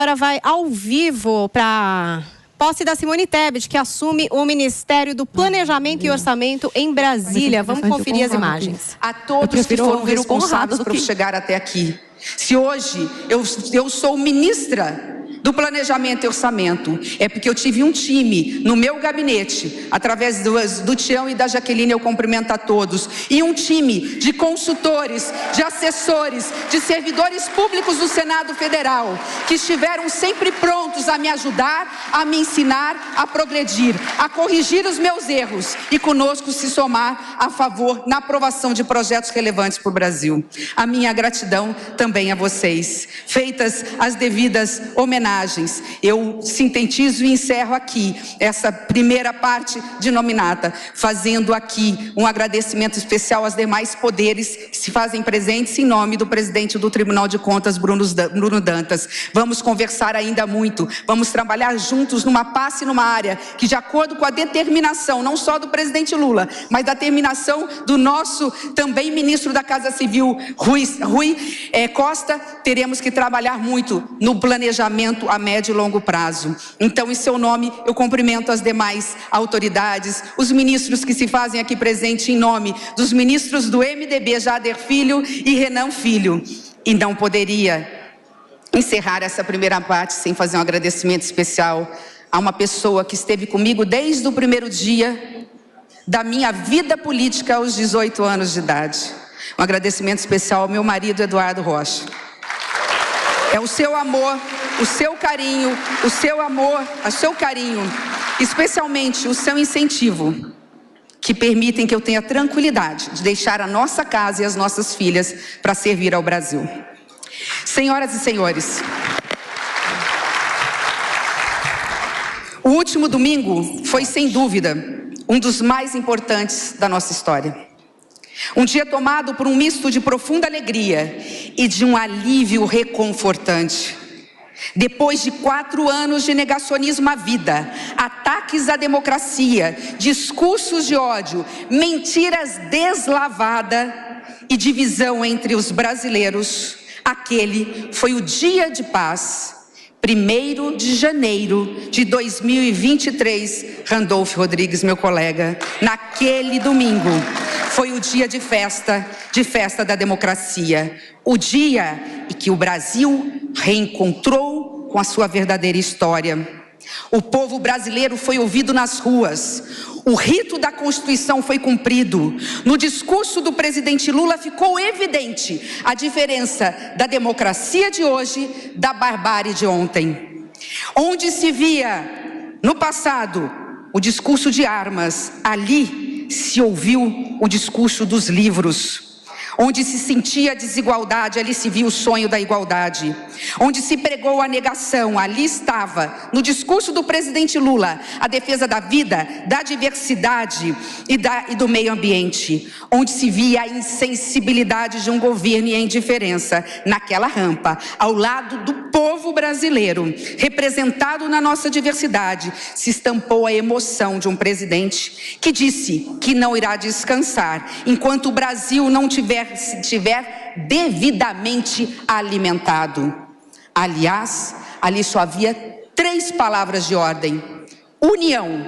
Agora vai ao vivo para posse da Simone Tebet, que assume o Ministério do Planejamento e Orçamento em Brasília. Vamos conferir as imagens. A todos que foram responsáveis por chegar até aqui. Se hoje eu sou ministra do Planejamento e Orçamento, é porque eu tive um time no meu gabinete, através do Tião e da Jaqueline, eu cumprimento a todos, e um time de consultores, de assessores, de servidores públicos do Senado Federal, que estiveram sempre prontos a me ajudar, a me ensinar, a progredir, a corrigir os meus erros e conosco se somar a favor na aprovação de projetos relevantes para o Brasil. A minha gratidão também a vocês. Feitas as devidas homenagens, eu sintetizo e encerro aqui essa primeira parte de nominata, fazendo aqui um agradecimento especial aos demais poderes que se fazem presentes em nome do presidente do Tribunal de Contas, Bruno Dantas. Vamos conversar ainda muito, vamos trabalhar juntos numa passe numa área que, de acordo com a determinação, não só do presidente Lula, mas da determinação do nosso também ministro da Casa Civil, Rui Costa, teremos que trabalhar muito no planejamento a médio e longo prazo. Então, em seu nome, eu cumprimento as demais autoridades, os ministros que se fazem aqui presentes em nome dos ministros do MDB, Jader Filho e Renan Filho. E não poderia encerrar essa primeira parte sem fazer um agradecimento especial a uma pessoa que esteve comigo desde o primeiro dia da minha vida política aos 18 anos de idade. Um agradecimento especial ao meu marido, Eduardo Rocha. É o seu amor, o seu carinho, o seu amor, o seu carinho, especialmente o seu incentivo, que permitem que eu tenha tranquilidade de deixar a nossa casa e as nossas filhas para servir ao Brasil. Senhoras e senhores, o último domingo foi, sem dúvida, um dos mais importantes da nossa história. Um dia tomado por um misto de profunda alegria e de um alívio reconfortante. Depois de 4 anos de negacionismo à vida, ataques à democracia, discursos de ódio, mentiras deslavadas e divisão entre os brasileiros, aquele foi o dia de paz, 1º de janeiro de 2023, Randolfo Rodrigues, meu colega, naquele domingo, foi o dia de festa da democracia, o dia em que o Brasil reencontrou com a sua verdadeira história. O povo brasileiro foi ouvido nas ruas, o rito da Constituição foi cumprido. No discurso do presidente Lula ficou evidente a diferença da democracia de hoje da barbárie de ontem. Onde se via no passado o discurso de armas, ali se ouviu o discurso dos livros. Onde se sentia a desigualdade, ali se viu o sonho da igualdade. Onde se pregou a negação, ali estava, no discurso do presidente Lula, a defesa da vida, da diversidade e do meio ambiente. Onde se via a insensibilidade de um governo e a indiferença, naquela rampa, ao lado do povo brasileiro, representado na nossa diversidade, se estampou a emoção de um presidente que disse que não irá descansar enquanto o Brasil não estiver devidamente alimentado. Aliás, ali só havia 3 palavras de ordem: união,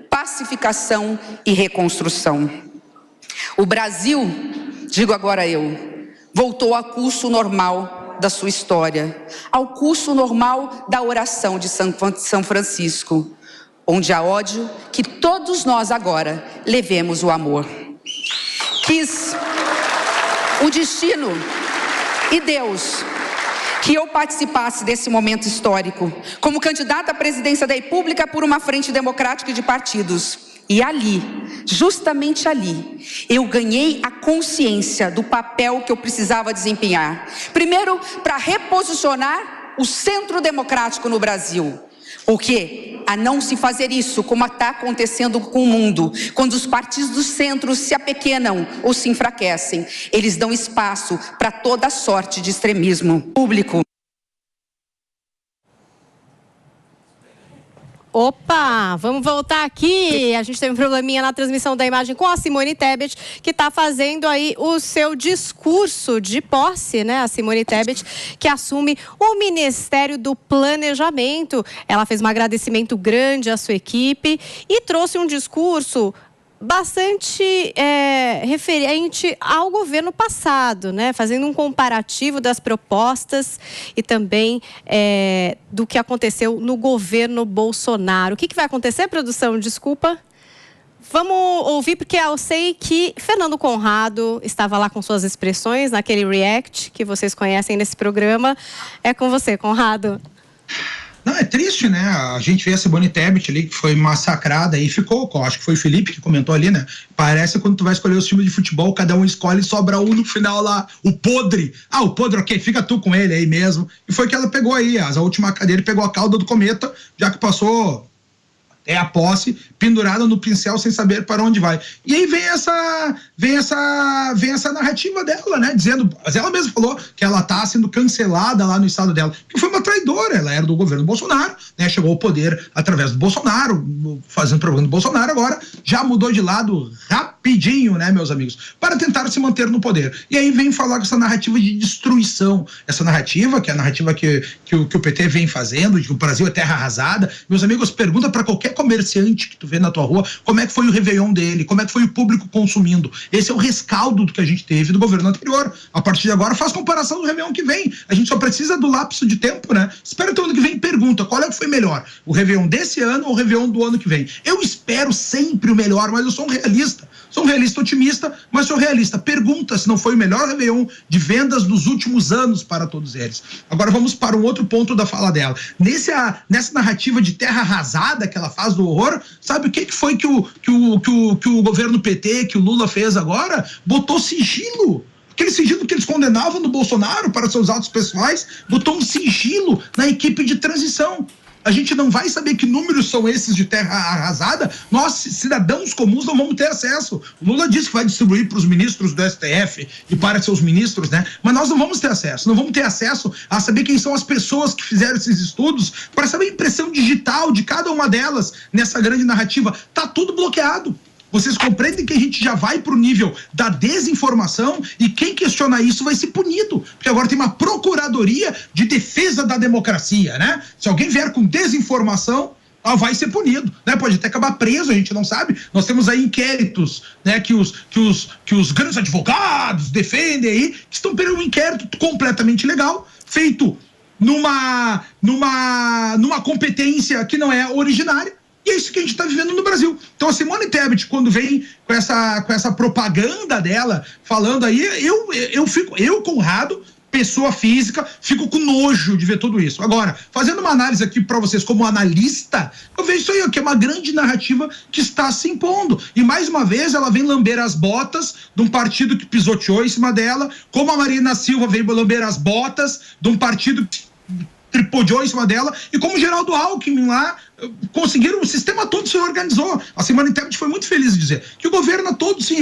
pacificação e reconstrução. O Brasil, digo agora eu, voltou ao curso normal da sua história, ao curso normal da oração de São Francisco, onde há ódio, que todos nós agora levemos o amor. Quis o destino e Deus que eu participasse desse momento histórico como candidata à presidência da República por uma frente democrática de partidos. E ali, justamente ali, eu ganhei a consciência do papel que eu precisava desempenhar. Primeiro, para reposicionar o centro democrático no Brasil. Porque a não se fazer isso, como está acontecendo com o mundo, quando os partidos do centro se apequenam ou se enfraquecem, eles dão espaço para toda sorte de extremismo público. Opa, vamos voltar aqui. A gente teve um probleminha na transmissão da imagem com a Simone Tebet, que está fazendo aí o seu discurso de posse, né? A Simone Tebet, que assume o Ministério do Planejamento. Ela fez um agradecimento grande à sua equipe e trouxe um discurso bastante referente ao governo passado, né? Fazendo um comparativo das propostas e também do que aconteceu no governo Bolsonaro. O que vai acontecer, produção? Desculpa. Vamos ouvir, porque eu sei que Fernando Conrado estava lá com suas expressões naquele react que vocês conhecem nesse programa. É com você, Conrado. Não, é triste, né? A gente vê a Simone Tebet ali, que foi massacrada e ficou, acho que foi o Felipe que comentou ali, né? Parece quando tu vai escolher os times de futebol, cada um escolhe e sobra um no final lá, o podre. Ah, o podre, ok, fica tu com ele aí mesmo. E foi que ela pegou aí, a última cadeira, pegou a cauda do cometa, já que passou a posse pendurada no pincel sem saber para onde vai. E aí vem essa narrativa dela, né? Dizendo, mas ela mesma falou que ela tá sendo cancelada lá no estado dela, que foi uma traidora, ela era do governo Bolsonaro, né? Chegou ao poder através do Bolsonaro, fazendo propaganda do Bolsonaro, agora já mudou de lado rapidinho, né, meus amigos, para tentar se manter no poder. E aí vem falar com essa narrativa de destruição, essa narrativa, que é a narrativa que o PT vem fazendo, de que o Brasil é terra arrasada. Meus amigos, pergunta para qualquer comerciante que tu vê na tua rua, como é que foi o Réveillon dele, como é que foi o público consumindo. Esse é o rescaldo do que a gente teve do governo anterior. A partir de agora, faz comparação do Réveillon que vem. A gente só precisa do lapso de tempo, né? Espera até o ano que vem e pergunta, qual é que foi melhor? O Réveillon desse ano ou o Réveillon do ano que vem? Eu espero sempre o melhor, mas eu sou um realista. Sou um realista otimista, mas sou realista. Pergunta se não foi o melhor Réveillon de vendas dos últimos anos para todos eles. Agora vamos para um outro ponto da fala dela. Nessa narrativa de terra arrasada que ela faz do horror, sabe o que foi que o governo PT, que o Lula fez agora? Botou sigilo. Aquele sigilo que eles condenavam no Bolsonaro para seus atos pessoais, botou um sigilo na equipe de transição. A gente não vai saber que números são esses de terra arrasada. Nós, cidadãos comuns, não vamos ter acesso. O Lula disse que vai distribuir para os ministros do STF e para seus ministros, né? Mas nós não vamos ter acesso. Não vamos ter acesso a saber quem são as pessoas que fizeram esses estudos, para saber a impressão digital de cada uma delas nessa grande narrativa. Tá tudo bloqueado. Vocês compreendem que a gente já vai para o nível da desinformação e quem questionar isso vai ser punido, porque agora tem uma procuradoria de defesa da democracia, né? Se alguém vier com desinformação, vai ser punido, né? Pode até acabar preso, a gente não sabe. Nós temos aí inquéritos, né? Que os grandes advogados defendem aí, que estão perdendo um inquérito completamente legal, feito numa competência que não é originária. E é isso que a gente está vivendo no Brasil. Então a Simone Tebet, quando vem com essa propaganda dela, falando aí, eu, Conrado, pessoa física, fico com nojo de ver tudo isso. Agora, fazendo uma análise aqui para vocês como analista, eu vejo isso aí, que é uma grande narrativa que está se impondo. E mais uma vez ela vem lamber as botas de um partido que pisoteou em cima dela, como a Marina Silva veio lamber as botas de um partido que tripodiou em cima dela, e como o Geraldo Alckmin lá, conseguiram, o sistema todo se organizou. A Simone Tebet foi muito feliz em dizer que o governo todo se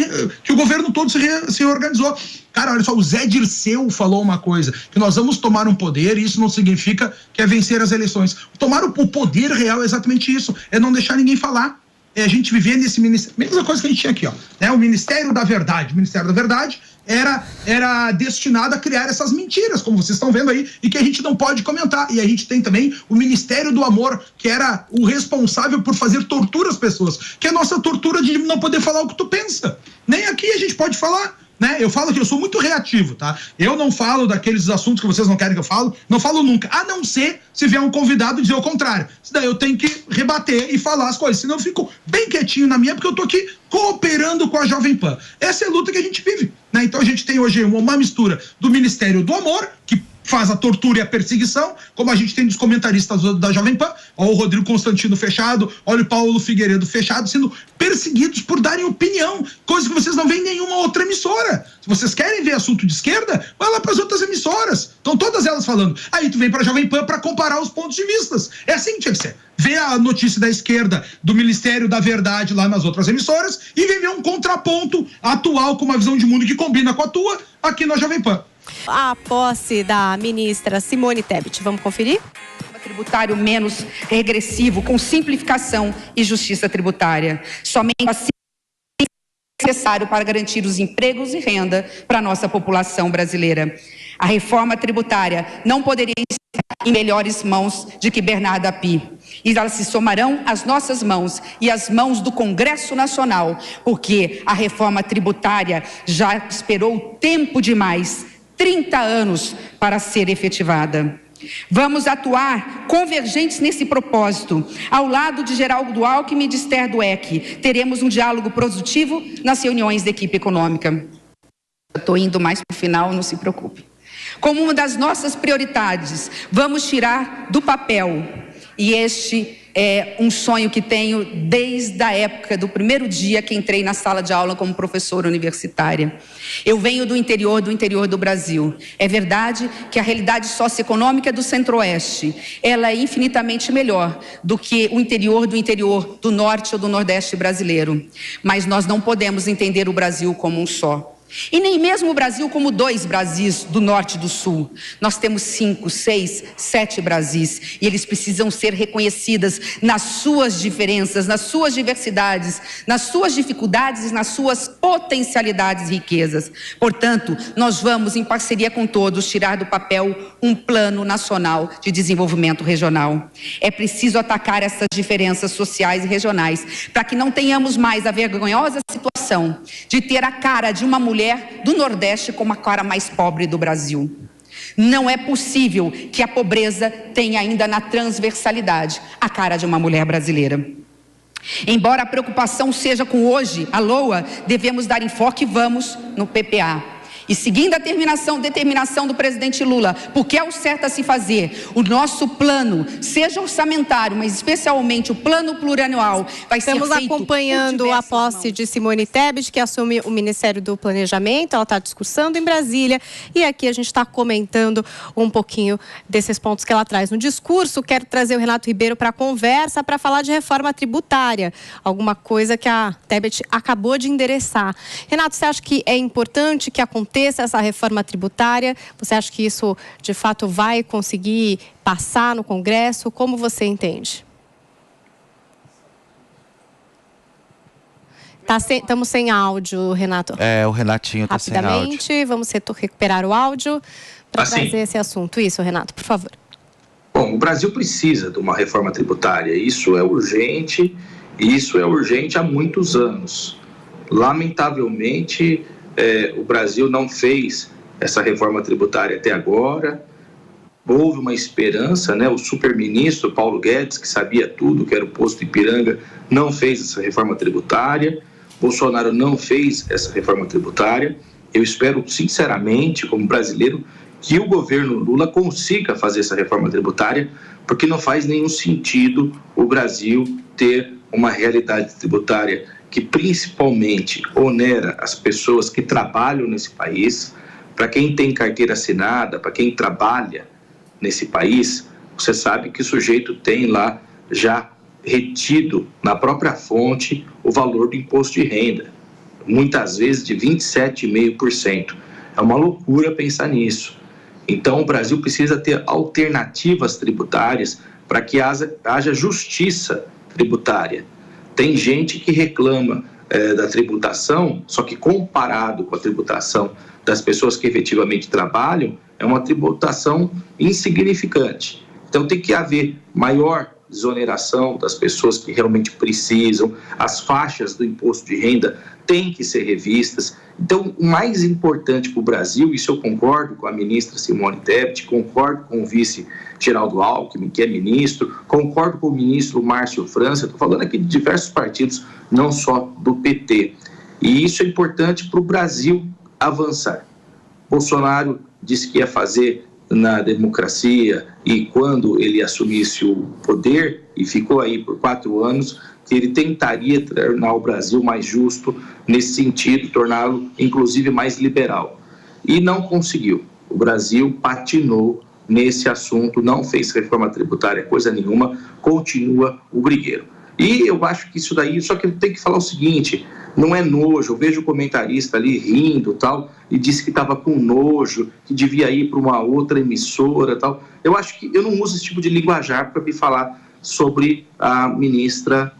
reorganizou. Cara, olha só, o Zé Dirceu falou uma coisa, que nós vamos tomar um poder e isso não significa que é vencer as eleições. Tomar o poder real é exatamente isso, é não deixar ninguém falar. É a gente viver nesse ministério, mesma coisa que a gente tinha aqui, ó, né? O Ministério da Verdade. O Ministério da Verdade era destinado a criar essas mentiras, como vocês estão vendo aí, e que a gente não pode comentar. E a gente tem também o Ministério do Amor, que era o responsável por fazer tortura às pessoas, que é a nossa tortura de não poder falar o que tu pensa. Nem aqui a gente pode falar, né? Eu falo que eu sou muito reativo, tá? Eu não falo daqueles assuntos que vocês não querem que eu falo, não falo nunca, a não ser se vier um convidado dizer o contrário. Daí eu tenho que rebater e falar as coisas, senão eu fico bem quietinho na minha, porque eu tô aqui cooperando com a Jovem Pan. Essa é a luta que a gente vive, né? Então a gente tem hoje uma mistura do Ministério do Amor, que faz a tortura e a perseguição, como a gente tem dos comentaristas da Jovem Pan, olha o Rodrigo Constantino fechado, olha o Paulo Figueiredo fechado, sendo perseguidos por darem opinião, coisa que vocês não veem em nenhuma outra emissora. Se vocês querem ver assunto de esquerda, vai lá para as outras emissoras. Estão todas elas falando. Aí tu vem para a Jovem Pan para comparar os pontos de vistas. É assim que tinha que ser. Vê a notícia da esquerda do Ministério da Verdade lá nas outras emissoras e vem ver um contraponto atual com uma visão de mundo que combina com a tua aqui na Jovem Pan. A posse da ministra Simone Tebet. Vamos conferir? tributário menos regressivo, com simplificação e justiça tributária. Somente assim é necessário para garantir os empregos e renda para a nossa população brasileira. A reforma tributária não poderia estar em melhores mãos de que Bernardo Api. E elas se somarão às nossas mãos e às mãos do Congresso Nacional, porque a reforma tributária já esperou tempo demais, 30 anos, para ser efetivada. Vamos atuar convergentes nesse propósito. Ao lado de Geraldo Alckmin e de Esther Dweck, teremos um diálogo produtivo nas reuniões da equipe econômica. Estou indo mais para o final, não se preocupe. Como uma das nossas prioridades, vamos tirar do papel, e este é um sonho que tenho desde a época do primeiro dia que entrei na sala de aula como professora universitária. Eu venho do interior do Brasil. É verdade que a realidade socioeconômica do Centro-Oeste, ela é infinitamente melhor do que o interior do Norte ou do Nordeste brasileiro. Mas nós não podemos entender o Brasil como um só. E nem mesmo o Brasil como dois Brasis, do Norte e do Sul. Nós temos 5, 6, 7 Brasis, e eles precisam ser reconhecidas nas suas diferenças, nas suas diversidades, nas suas dificuldades e nas suas potencialidades e riquezas. Portanto, nós vamos, em parceria com todos, tirar do papel um plano nacional de desenvolvimento regional. É preciso atacar essas diferenças sociais e regionais, para que não tenhamos mais a vergonhosa situação de ter a cara de uma mulher do Nordeste como a cara mais pobre do Brasil. Não é possível que a pobreza tenha ainda na transversalidade a cara de uma mulher brasileira. Embora a preocupação seja com hoje, a LOA, devemos dar enfoque, vamos, no PPA. E seguindo a determinação do presidente Lula, porque é o certo a se fazer, o nosso plano, seja orçamentário, mas especialmente o plano plurianual, vai ser feito. Estamos acompanhando a posse de Simone Tebet, que assume o Ministério do Planejamento. Ela está discursando em Brasília e aqui a gente está comentando um pouquinho desses pontos que ela traz no discurso. Quero trazer o Renato Ribeiro para a conversa, para falar de reforma tributária, alguma coisa que a Tebet acabou de endereçar. Renato, você acha que é importante que aconteça essa reforma tributária? Você acha que isso, de fato, vai conseguir passar no Congresso? Como você entende? Estamos sem áudio, Renato. O Renatinho está sem áudio. Rapidamente, vamos recuperar o áudio para trazer esse assunto. Isso, Renato, por favor. Bom, o Brasil precisa de uma reforma tributária. Isso é urgente há muitos anos. Lamentavelmente, o Brasil não fez essa reforma tributária até agora. Houve uma esperança, né? O superministro Paulo Guedes, que sabia tudo, que era o posto Ipiranga, não fez essa reforma tributária. Bolsonaro não fez essa reforma tributária. Eu espero, sinceramente, como brasileiro, que o governo Lula consiga fazer essa reforma tributária, porque não faz nenhum sentido o Brasil ter uma realidade tributária que principalmente onera as pessoas que trabalham nesse país. Para quem tem carteira assinada, para quem trabalha nesse país, você sabe que o sujeito tem lá já retido na própria fonte o valor do imposto de renda, muitas vezes de 27,5%. É uma loucura pensar nisso. Então o Brasil precisa ter alternativas tributárias para que haja justiça tributária. Tem gente que reclama da tributação, só que comparado com a tributação das pessoas que efetivamente trabalham, é uma tributação insignificante. Então tem que haver maior desoneração das pessoas que realmente precisam, as faixas do imposto de renda têm que ser revistas. Então, o mais importante para o Brasil, isso eu concordo com a ministra Simone Tebet, concordo com o vice Geraldo Alckmin, que é ministro, concordo com o ministro Márcio França, estou falando aqui de diversos partidos, não só do PT. E isso é importante para o Brasil avançar. Bolsonaro disse que ia fazer na democracia e quando ele assumisse o poder, e ficou aí por 4 anos, que ele tentaria tornar o Brasil mais justo nesse sentido, torná-lo inclusive mais liberal. E não conseguiu. O Brasil patinou nesse assunto, não fez reforma tributária, coisa nenhuma, continua o brigueiro. E eu acho que isso daí, só que ele tem que falar o seguinte, não é nojo, eu vejo o comentarista ali rindo tal, e disse que estava com nojo, que devia ir para uma outra emissora tal. Eu acho que eu não uso esse tipo de linguajar para me falar sobre a ministra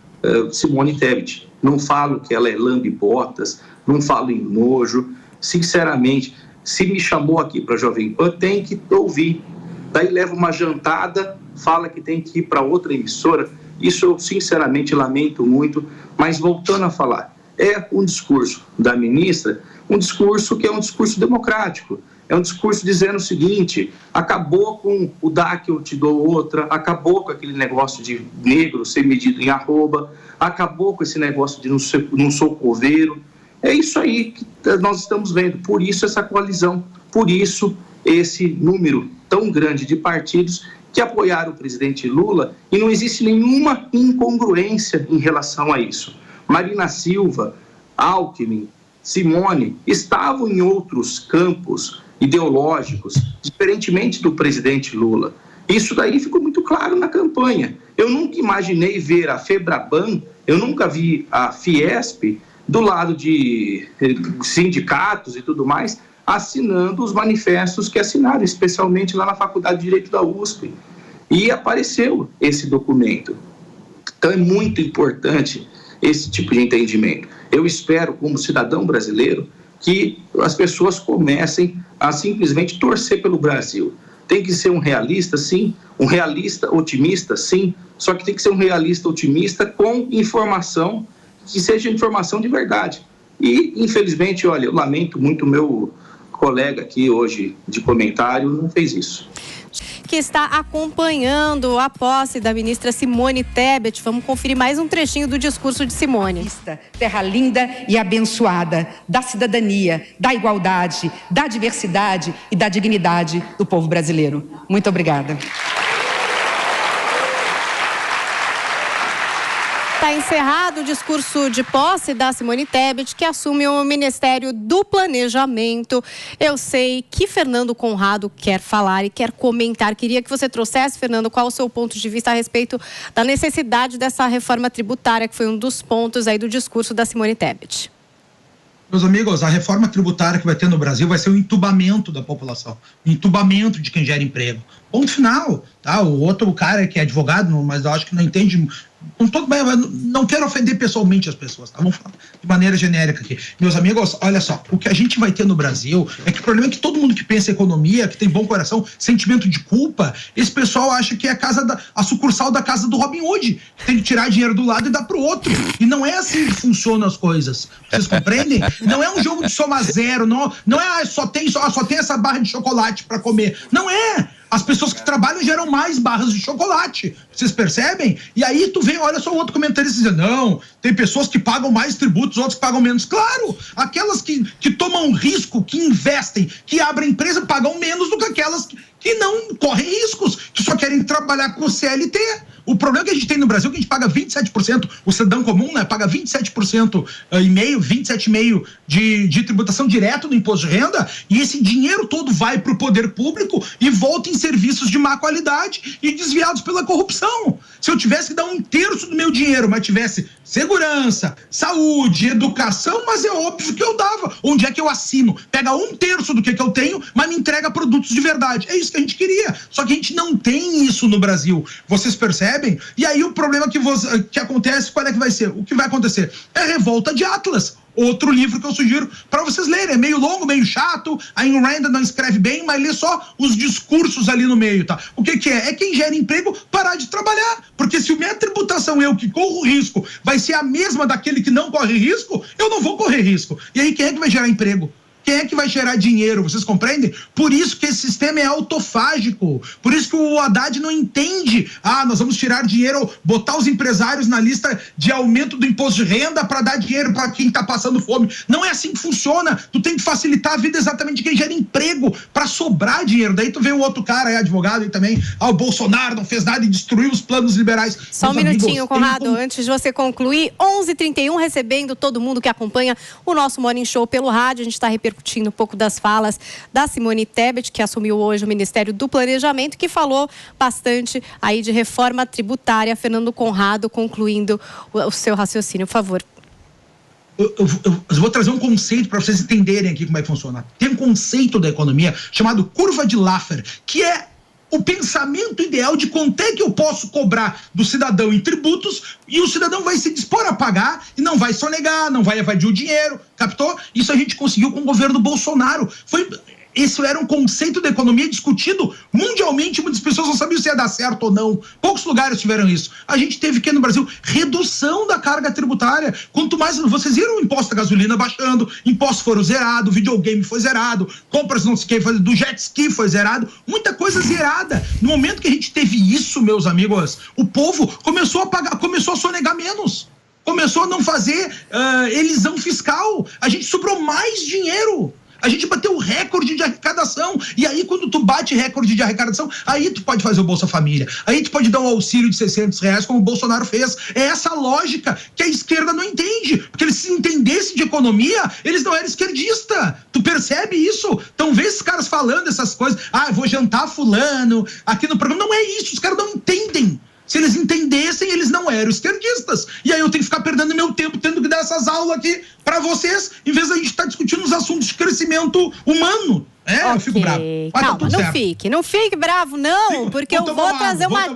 Simone Tebet. Não falo que ela é lambe-botas, não falo em nojo. Sinceramente, se me chamou aqui para Jovem Pan, tem que ouvir. Daí leva uma jantada, fala que tem que ir para outra emissora. Isso eu sinceramente lamento muito, mas voltando a falar, é um discurso da ministra, um discurso que é um discurso democrático, é um discurso dizendo o seguinte, acabou com o dá que eu te dou outra, acabou com aquele negócio de negro ser medido em arroba, acabou com esse negócio de não sou coveiro, é isso aí que nós estamos vendo, por isso essa coalizão, por isso esse número tão grande de partidos que apoiaram o presidente Lula e não existe nenhuma incongruência em relação a isso. Marina Silva, Alckmin, Simone estavam em outros campos ideológicos, diferentemente do presidente Lula. Isso daí ficou muito claro na campanha. Eu nunca imaginei ver a FEBRABAN, eu nunca vi a Fiesp do lado de sindicatos e tudo mais, assinando os manifestos que assinaram, especialmente lá na Faculdade de Direito da USP. E apareceu esse documento. Então é muito importante esse tipo de entendimento. Eu espero, como cidadão brasileiro, que as pessoas comecem a simplesmente torcer pelo Brasil. Tem que ser um realista, sim, um realista otimista, sim, só que tem que ser um realista otimista com informação, que seja informação de verdade. E, infelizmente, olha, eu lamento muito meu colega aqui hoje de comentário não fez isso. Que está acompanhando a posse da ministra Simone Tebet. Vamos conferir mais um trechinho do discurso de Simone. Terra linda e abençoada, da cidadania, da igualdade, da diversidade e da dignidade do povo brasileiro. Muito obrigada. Está encerrado o discurso de posse da Simone Tebet, que assume o Ministério do Planejamento. Eu sei que Fernando Conrado quer falar e quer comentar. Queria que você trouxesse, Fernando, qual o seu ponto de vista a respeito da necessidade dessa reforma tributária, que foi um dos pontos aí do discurso da Simone Tebet. Meus amigos, a reforma tributária que vai ter no Brasil vai ser um entubamento da população, um entubamento de quem gera emprego. Ponto final, tá? O outro cara que é advogado, mas eu acho que não entende, não quero ofender pessoalmente as pessoas, tá? Vamos falar de maneira genérica aqui. Meus amigos, olha só, o que a gente vai ter no Brasil é que o problema é que todo mundo que pensa em economia, que tem bom coração, sentimento de culpa, esse pessoal acha que é a sucursal da casa do Robin Hood, que tem que tirar dinheiro do lado e dar pro outro. E não é assim que funcionam as coisas. Vocês compreendem? Não é um jogo de soma zero, não é só tem essa barra de chocolate para comer. Não é! As pessoas que trabalham geram mais barras de chocolate. Vocês percebem? E aí tu vem, olha só o outro comentarista dizendo, não, tem pessoas que pagam mais tributos, outros que pagam menos. Claro, aquelas que tomam risco, que investem, que abrem empresa, pagam menos do que aquelas que não correm riscos, que só querem trabalhar com o CLT. O problema que a gente tem no Brasil é que a gente paga 27%, o cidadão comum, né, paga 27,5% 27,5% de tributação direto no imposto de renda, e esse dinheiro todo vai para o poder público e volta em serviços de má qualidade e desviados pela corrupção. Se eu tivesse que dar 1/3 do meu dinheiro, mas tivesse segurança, saúde, educação, mas é óbvio que eu dava. Onde é que eu assino? Pega 1/3 do que eu tenho, mas me entrega produtos de verdade. É isso que a gente queria. Só que a gente não tem isso no Brasil. Vocês percebem? E aí o problema que acontece, qual é que vai ser? O que vai acontecer? É a Revolta de Atlas. Outro livro que eu sugiro para vocês lerem. É meio longo, meio chato. A Ayn Rand não escreve bem, mas lê só os discursos ali no meio, tá? O que é? É quem gera emprego parar de trabalhar. Porque se a minha tributação, eu que corro risco, vai ser a mesma daquele que não corre risco, eu não vou correr risco. E aí quem é que vai gerar emprego? Quem é que vai gerar dinheiro? Vocês compreendem? Por isso que esse sistema é autofágico. Por isso que o Haddad não entende. Nós vamos tirar dinheiro, botar os empresários na lista de aumento do imposto de renda para dar dinheiro para quem está passando fome. Não é assim que funciona. Tu tem que facilitar a vida exatamente de quem gera emprego para sobrar dinheiro. Daí tu vê o outro cara, advogado, e também, o Bolsonaro não fez nada e destruiu os planos liberais. Só um minutinho, Conrado, antes de você concluir. 11h31, recebendo todo mundo que acompanha o nosso Morning Show pelo rádio. A gente está repercutindo repercutindo um pouco das falas da Simone Tebet, que assumiu hoje o Ministério do Planejamento, que falou bastante aí de reforma tributária. Fernando Conrado concluindo o seu raciocínio, por favor. Eu vou trazer um conceito para vocês entenderem aqui como é que funciona. Tem um conceito da economia chamado curva de Laffer, que é o pensamento ideal de quanto é que eu posso cobrar do cidadão em tributos, e o cidadão vai se dispor a pagar e não vai sonegar, não vai evadir o dinheiro, captou? Isso a gente conseguiu com o governo Bolsonaro. Isso era um conceito da economia discutido mundialmente, muitas pessoas não sabiam se ia dar certo ou não. Poucos lugares tiveram isso. A gente teve aqui no Brasil redução da carga tributária. Quanto mais, vocês viram o imposto da gasolina baixando, impostos foram zerados, videogame foi zerado, compras não sei o que, do jet ski foi zerado, muita coisa zerada. No momento que a gente teve isso, meus amigos, o povo começou a pagar, começou a sonegar menos. Começou a não fazer elisão fiscal. A gente sobrou mais dinheiro. A gente bateu o recorde de arrecadação. E aí, quando tu bate recorde de arrecadação, aí tu pode fazer o Bolsa Família. Aí tu pode dar um auxílio de R$600, como o Bolsonaro fez. É essa lógica que a esquerda não entende. Porque eles, se entendessem de economia, eles não eram esquerdistas. Tu percebe isso? Então, vê esses caras falando essas coisas. Eu vou jantar fulano aqui no programa. Não é isso. Os caras não entendem. Se eles entendessem, eles não eram esquerdistas. E aí eu tenho que ficar perdendo meu tempo tendo que dar essas aulas aqui para vocês, em vez de a gente estar discutindo os assuntos de crescimento humano. Okay. Eu fico bravo. Calma, não fique bravo, não, porque eu vou trazer uma